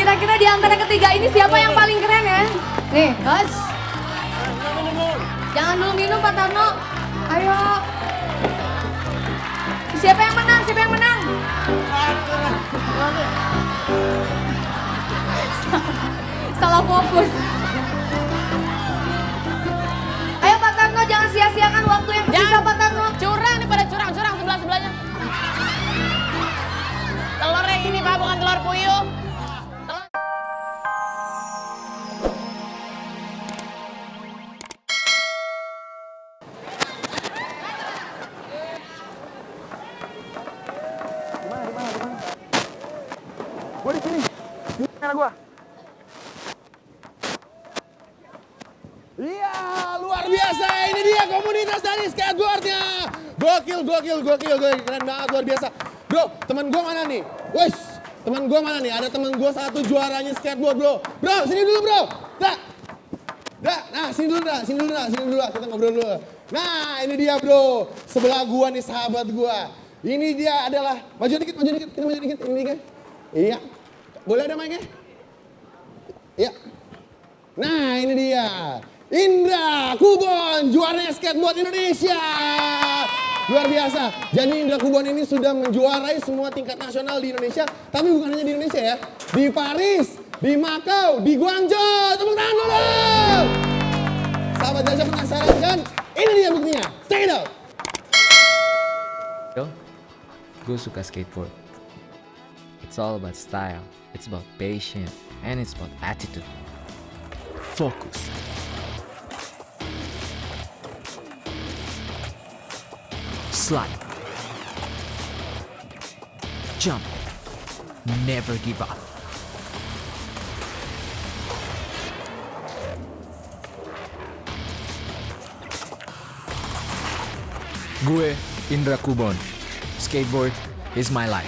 Kira-kira di antara ketiga ini siapa yang paling keren ya? Nih, guys. Jangan dulu minum Pak Tarno. Ayo. Siapa yang menang? Siapa yang menang? Salah fokus. Ayo Pak Tarno, jangan sia-siakan waktu yang tersisa Pak Tarno. Curang nih, pada curang sebelah-sebelahnya. Telur yang ini Pak, bukan telur puyuh. Gua di sini. Di kamera gua. Iya, luar biasa. Ini dia komunitas dari skateboardnya. Gokil. Keren banget, luar biasa. Bro, teman gua mana nih? Wes, teman gua mana nih? Ada teman gua satu juaranya skateboard, bro. Bro, sini dulu, bro. Nah, sini dulu. Kita ngobrol dulu. Nah, ini dia, bro. Sebelah gua nih, sahabat gua. Ini dia adalah, maju dikit. Kita maju dikit. Ini kan. Iya. Boleh ada mic-nya? Iya. Nah, ini dia. Indra Kubon, juaranya skateboard Indonesia. Luar biasa. Jadi Indra Kubon ini sudah menjuarai semua tingkat nasional di Indonesia. Tapi bukan hanya di Indonesia ya. Di Paris, di Macau, di Guangzhou. Tepuk tangan dulu. Sahabat Dasya penasaran kan? Ini dia buktinya. Check it out. Gue suka skateboard. It's all about style, it's about patience, and it's about attitude. Focus. Slide. Jump. Never give up. Gue Indra Kubon. Skateboard is my life.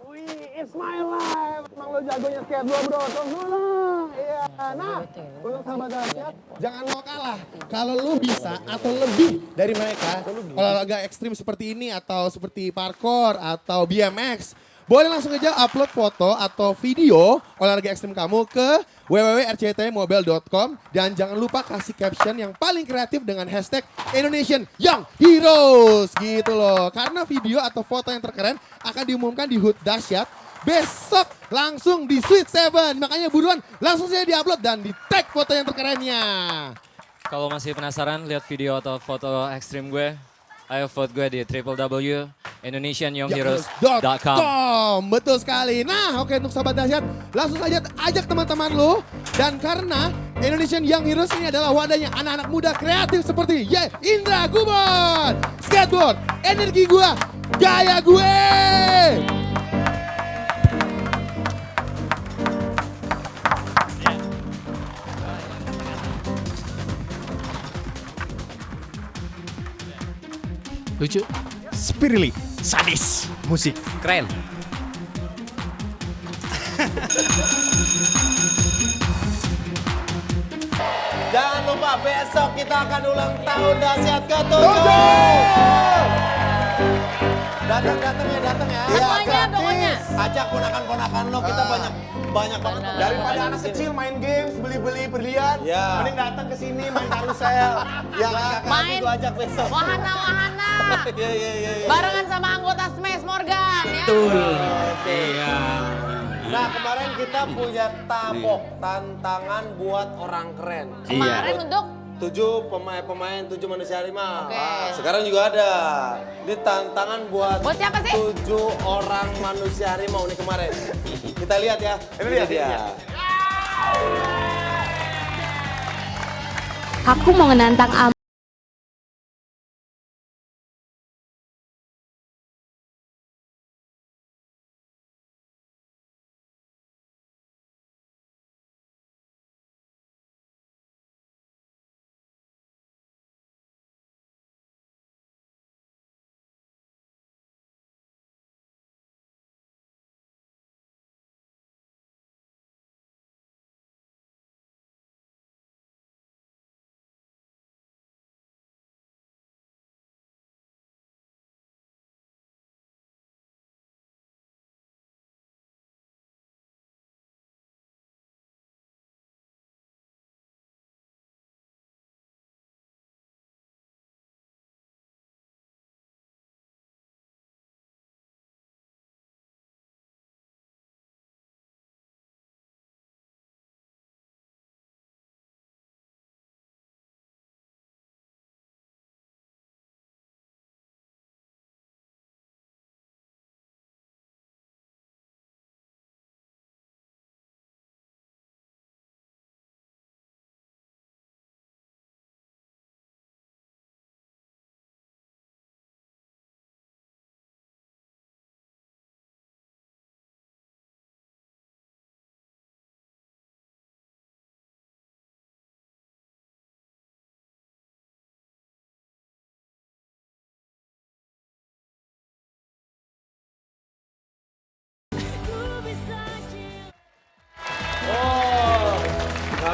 Wih, it's my life. Emang lo jagonya skateboard, bro. Terus dulu. Iya. Nah, untuk sahabat Dasyat, jangan mau kalah. Kalau lu bisa atau lebih dari mereka, olahraga ekstrim seperti ini atau seperti parkour atau BMX, boleh langsung aja upload foto atau video olahraga ekstrim kamu ke www.rctmobile.com dan jangan lupa kasih caption yang paling kreatif dengan hashtag Indonesian Young Heroes gitu loh. Karena video atau foto yang terkeren akan diumumkan di HUT Dasyat besok langsung di Sweet Seven. Makanya buruan langsung saja diupload dan di tag foto yang terkerennya. Kalau masih penasaran lihat video atau foto ekstrim gue, ayo vote gue di www.indonesianyoungheroes.com. Betul sekali. Nah, oke untuk sahabat Dasyat, langsung saja ajak teman-teman lu. Dan karena Indonesian Young Heroes ini adalah wadahnya anak-anak muda kreatif seperti Indra Kubon. Skateboard, energi gua, gaya gue. Lucu. Spirili, sadis, musik. Keren. Jangan lupa besok kita akan ulang tahun Dasyat ke-7. Datang ya. Semuanya pokoknya. Ajak ponakan-ponakan lo, kita banyak banget. Daripada anak kecil main games, beli-beli berlian, Ya. mending datang ke sini main karusel. Ya kan? Main Gue ajak besok. wahana-wahana. Iya. Barengan sama anggota Smash Morgan ya. Iya. Nah, kemarin kita punya tabok, tantangan buat orang keren. Kemarin untuk 7 pemain 7 manusia harimau. Oke. Sekarang juga ada. Ini tantangan buat Buat siapa sih? 7 orang manusia harimau nih kemarin. Kita lihat ya. Ini dia. Aku mau menantang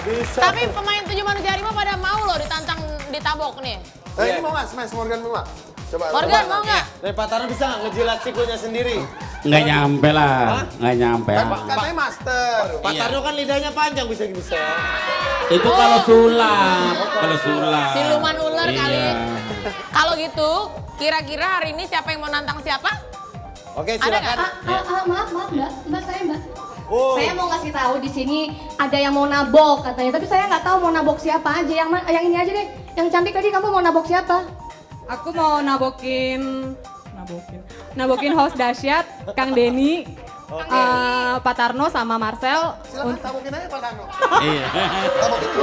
Bisa. Tapi pemain 7 manusia harimau pada mau loh ditantang ditabok nih. Ini mau nggak smash Morgan mau nggak? Coba. Morgan mau nggak? Dari Pak Tarno bisa nggak ngejilat sikunya sendiri? Nggak nyampe lah, nggak nyampe. Kan katanya master. Pak Tarno kan lidahnya panjang bisa. Itu kalau sulap, kalau sulap. Siluman ular kali. Iya. Kalau gitu, kira-kira hari ini siapa yang mau nantang siapa? Oke, Ada silakan. Maaf mbak saya mbak. Oh. Saya mau ngasih tahu di sini ada yang mau nabok katanya, tapi saya nggak tahu mau nabok siapa aja. Yang ini aja deh, yang cantik tadi kamu mau nabok siapa? Aku mau nabokin host dahsyat, Kang Denny, Pak Tarno sama Marcel Silakan tabokin aja Pak Tarno. Iya.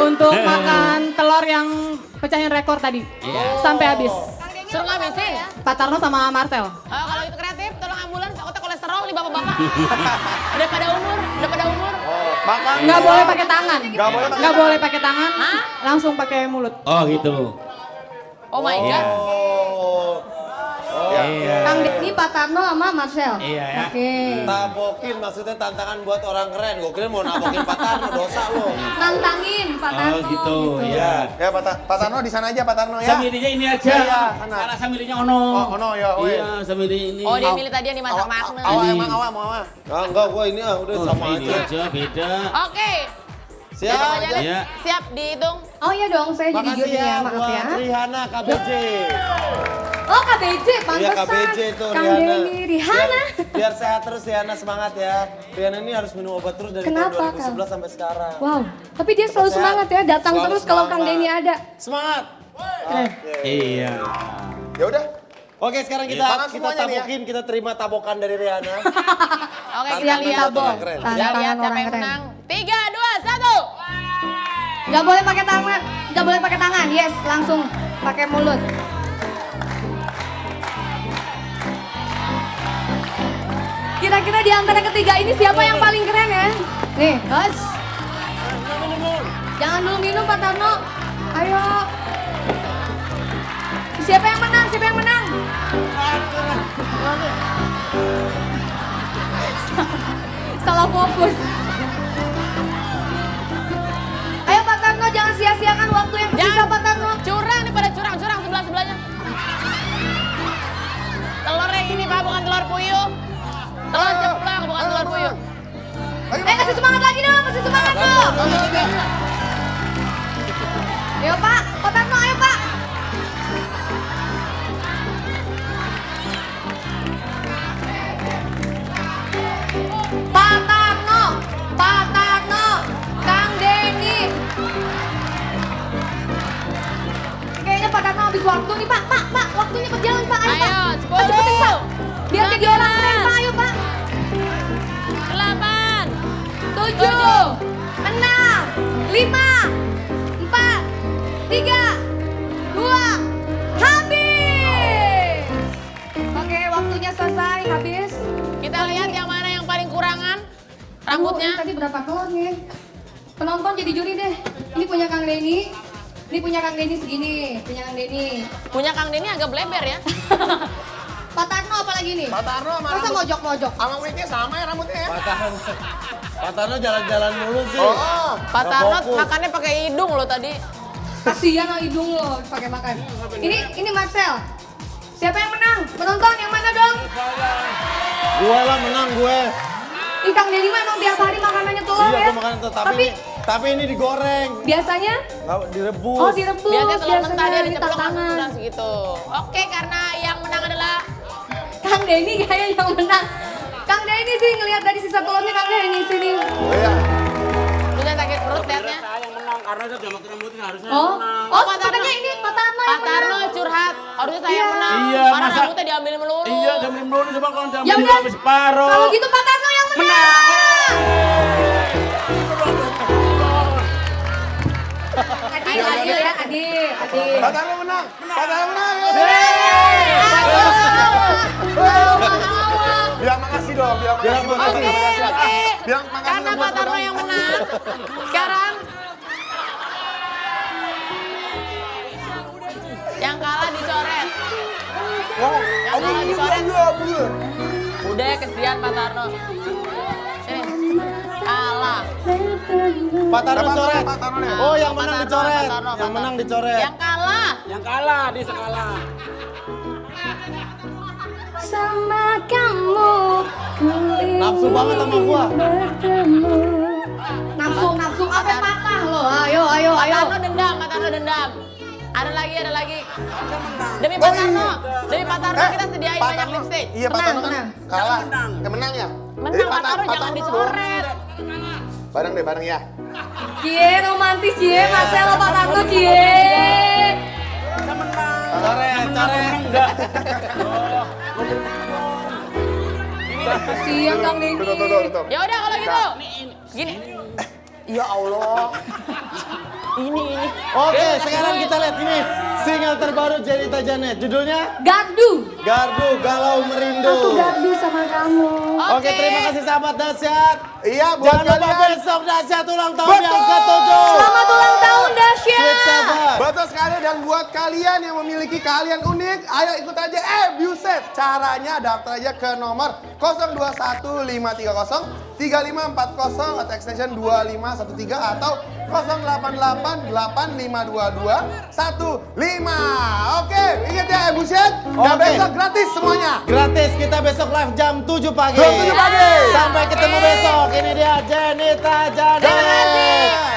untuk makan telur yang pecahin rekor tadi sampai habis. Suruh ngabisin. Pak Tarno sama Marcel. Kalau itu kreatif, tolong ambulans, takutnya kolesterol nih bapak-bapak. Udah pada umur. Makan. Nggak boleh pakai tangan. Nggak boleh pakai tangan. Hah? Langsung pakai mulut. Oh gitu. Oh my god. Kang Denny, Pak Tarno sama Marcel. Iya ya. Oke. Tabokin maksudnya tantangan buat orang keren. Gue kira mau nabokin Pak Tarno, dosa lo. Nantangin Pak Tarno. Oh gitu, ya. Ya Pak Tarno di sana aja Pak Tarno ya. Samirinya ini aja. Iya, sana. Karena samirinya ono. Oh, ono ya. Oh, Iya, samiri ini. Oh dia milih tadi yang dimasak makna. Awal mau. Ah, enggak, gue ini udah sama Ini aja. aja beda. Oke. Siap. Iya. Siap dihitung. Oh iya dong, saya jadi Makasih jurinya, ya maaf buat ya. Rihana KBJ. Oh KBJ, pantesan. Iya KBJ tuh Kang Rihana. Denny, Rihana. Biar sehat terus Rihana, semangat ya. Rihana ini harus minum obat terus dari Kenapa, tahun 2011 sampai sekarang. Wow, tapi dia selalu Sehat. semangat ya, datang Selalu terus kalau Kang semangat. Denny ada. Semangat. Keren. Iya. Ya udah. Oke, sekarang kita Tangan kita semuanya nih ya. tabokin, kita terima tabokan dari Rihana. Oke kita Siap lihat. ditabok. orang keren. Kita Tantangan lihat siapa orang yang keren. menang. 3, 2, 1. Gak boleh pakai tangan, gak boleh pakai tangan. Yes, langsung pakai mulut. Kira-kira di antara ketiga ini siapa yang paling keren ya? Nih, guys. Jangan dulu minum Pak Tarno. Ayo. Siapa yang menang? Siapa yang menang? Salah fokus. Ayo Pak Tarno, jangan sia-siakan waktu yang tersisa Pak Tarno. Curang nih pada curang sebelah-sebelahnya. Telur yang ini Pak, bukan telur puyuh. Telur ceplok, bukan telur puyuh. Kasih semangat lagi dong, kasih semangat dong. Ayo Pak Tarno, ayo Pak. Pak Tarno, Kang Denny. Kayaknya Pak Tarno habis waktu nih Pak, waktunya berjalan Pak, ayo Pak. Ayo, 10. Cepetin Pak, biar jadi orang keren Pak, ayo Pak. 8. 7, 6, 5, 4, 3, 2, habis. Oke, waktunya selesai, habis. Kita lihat yang mana yang paling kurangan rambutnya. Tadi berapa telur nih? Penonton jadi juri deh. Ini punya Kang Denny. Ini punya Kang Denny segini. Punya Kang Denny. Punya Kang Denny agak bleber ya. Pak Tarno apa lagi nih? Pak Tarno sama Masa rambut- mojok-mojok? Sama wignya sama ya rambutnya ya. Pak Tarno jalan-jalan mulu sih. Oh. Pak Nggak Tarno fokus. makannya pakai hidung loh tadi. Kasihan lo hidung lo pakai makan. Ini Marcel. Siapa yang menang? Penonton yang mana dong? Gue lah menang gue. Ih Kang Denny mah emang tiap hari makanannya telur Iya, ya. gue makan itu. Tapi ini digoreng. Biasanya? Nggak, direbus. Oh direbus. Biasanya telur mentah dia ini diceplok langsung tantangan. udah segitu. Oke, karena yang menang adalah Kang Denny kayaknya yang menang. Kang Denny sih ngelihat dari sisa telurnya Kang Denny sini. Iya. lu yang sakit perut liatnya. Oh Pak Tarno. sebenarnya ini Pak Tarno yang Pak Tarno menang. curhat. Harusnya saya yang menang. Iya, Karena masa- rambutnya diambil melulu. Iya, jam 6 dulu coba kalau jam Ya 5 udah. habis separuh. Kalau gitu Pak Tarno yang menang. Adil ya, adil. Pak Tarno menang. Pak Tarno menang. Bilang makasih dong, bilang makasih. Oke. Bilang makasih Karena dong Pak buat Tarno orang. yang menang. Sekarang yang kalah dicoret. Yang kalah dicoret. Udah kesian Pak Tarno. Kalah. Pak Tarno coret. Pak Tarno deh. Oh, yang menang Pak Tarno, dicoret. Pak Tarno, Yang Pak menang Tarno. dicoret. Yang kalah. Yang kalah, dia sekalah. Sama kamu ku ingin Nafsu banget sama gua. bertemu. Nafsu apa patah lo? Ayo. Pak Tarno dendam, Pak Tarno dendam. Ada lagi. Demi Pak Tarno, kita sediain Pak banyak Tarno. lipstick. Iya, Pak Tarno kan Tenang. kalah. Yang menang ya? Menang Pak Tarno jangan dicoret. Bareng ya. Cie romantis cie, Marcelo Pak Tarno cie. Coret. Kasihan Kang Denny. Tuh. Ya udah kalau gitu. Gini. Ya Allah. Ini. Oke, sekarang kita lihat ini single terbaru Jenita Janet. Judulnya Gardu. Gardu Galau Merindu. Aku gardu sama kamu. Oke, terima kasih sahabat Dahsyat. Iya, buat Jangan lupa kalian. besok Dahsyat ulang tahun Betul. yang ke-7. Selamat ulang tahun Dasya. Sweet Seven. Betul sekali, dan buat kalian yang memiliki keahlian unik, ayo ikut aja Buset. Caranya daftar aja ke nomor 0215303540 atau extension 2513 atau 0888522115. Oke, ingat ya Buset. Dan Oke. besok gratis semuanya. Gratis, kita besok live jam 7 pagi. Jam 7 pagi. Sampai ketemu besok. Ini dia Jenita Janet.